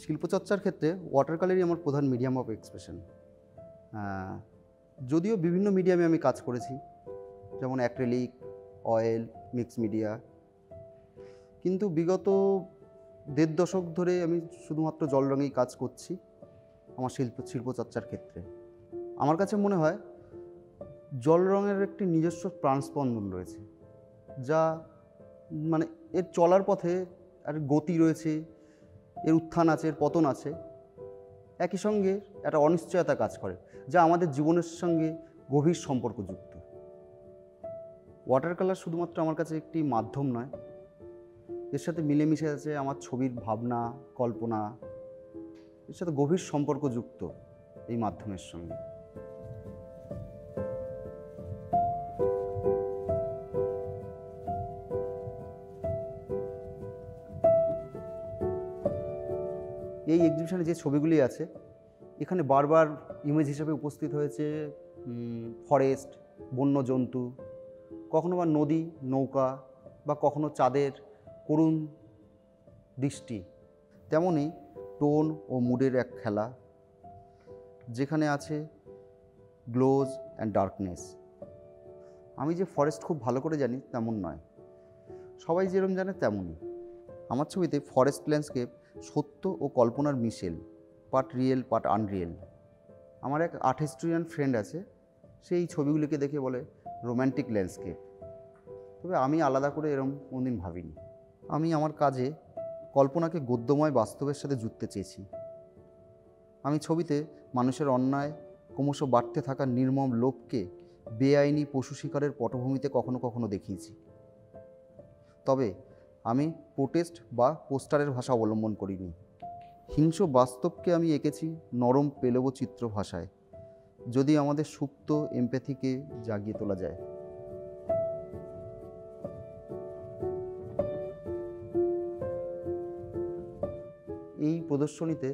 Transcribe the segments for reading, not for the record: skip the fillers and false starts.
শিল্পচর্চার ক্ষেত্রে ওয়াটার কালারই আমার প্রধান মিডিয়াম অফ এক্সপ্রেশন। যদিও বিভিন্ন মিডিয়ামে আমি কাজ করেছি, যেমন অ্যাক্রেলিক, অয়েল, মিক্স মিডিয়া, কিন্তু বিগত ১.৫ দশক ধরে আমি শুধুমাত্র জল রঙেই কাজ করছি আমার শিল্পচর্চার ক্ষেত্রে। আমার কাছে মনে হয় জল রঙের একটি নিজস্ব প্রাণস্পন্দন রয়েছে, যা মানে এর চলার পথে আর গতি রয়েছে, এর উত্থান আছে, এর পতন আছে, একই সঙ্গে একটা অনিশ্চয়তা কাজ করে, যা আমাদের জীবনের সঙ্গে গভীর সম্পর্কযুক্ত। ওয়াটার কালার শুধুমাত্র আমার কাছে একটি মাধ্যম নয়, এর সাথে মিলেমিশে আছে আমার ছবির ভাবনা, কল্পনা, এর সাথে গভীর সম্পর্কযুক্ত এই মাধ্যমের সঙ্গে। এই এক্সিবিশনে যে ছবিগুলি আছে, এখানে বারবার ইমেজ হিসেবে উপস্থিত হয়েছে ফরেস্ট, বন্য জন্তু, কখনো বা নদী, নৌকা, বা কখনো চাঁদের করুণ দৃষ্টি। তেমনই টোন ও মুডের এক খেলা, যেখানে আছে গ্লোজ অ্যান্ড ডার্কনেস। আমি যে ফরেস্ট খুব ভালো করে জানি তেমন নয়, সবাই যেরকম জানে তেমনই। আমার ছবিতে ফরেস্ট ল্যান্ডস্কেপ সত্য ও কল্পনার মিশেল, পার্ট রিয়েল পার্ট আনরিয়েল। আমার এক আর্ট হিস্টোরিয়ান ফ্রেন্ড আছে, সেই ছবিগুলিকে দেখে বলে রোম্যান্টিক ল্যান্ডস্কেপ। তবে আমি আলাদা করে এরকম কোনোদিন ভাবিনি। আমি আমার কাজে কল্পনাকে গদ্যময় বাস্তবের সাথে জুড়তে চেয়েছি। আমি ছবিতে মানুষের অন্যায়, ক্রমশ বাড়তে থাকা নির্মম লোভকে বেআইনি পশু শিকারের পটভূমিতে কখনো কখনো দেখিয়েছি। তবে আমি প্রোটেস্ট বা পোস্টারের ভাষা অবলম্বন করিনি। হিংস্র বাস্তবকে আমি এঁকেছি নরম পেলব চিত্র ভাষায়, যদি আমাদের সুপ্ত এমপ্যাথিকে জাগিয়ে তোলা যায়। এই প্রদর্শনীতে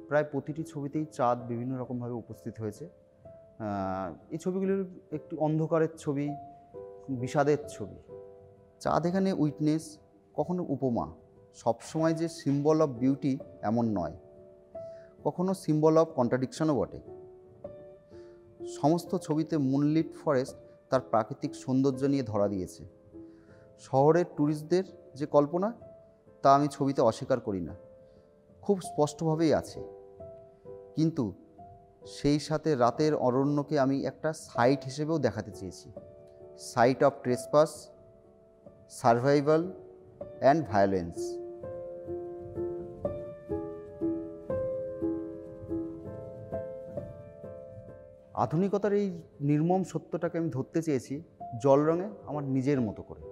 প্রায় প্রতিটি ছবিতেই চাঁদ বিভিন্ন রকমভাবে উপস্থিত হয়েছে। এই ছবিগুলির একটু অন্ধকারের ছবি, বিষাদের ছবি। চাঁদ এখানে উইটনেস, কখনো উপমা, সবসময় যে সিম্বল অফ বিউটি এমন নয়, কখনো সিম্বল অফ কন্ট্রাডিকশনও বটে। সমস্ত ছবিতে মুনলিট ফরেস্ট তার প্রাকৃতিক সৌন্দর্য নিয়ে ধরা দিয়েছে। শহরের ট্যুরিস্টদের যে কল্পনা, তা আমি ছবিতে অস্বীকার করি না, খুব স্পষ্টভাবেই আছে। কিন্তু সেই সাথে রাতের অরণ্যকে আমি একটা সাইট হিসেবেও দেখাতে চেয়েছি, site of trespass, survival and violence. আধুনিকতার এই নির্মম সত্যটাকে আমি ধরতে চেয়েছি জল রঙে আমার নিজের মতো করে।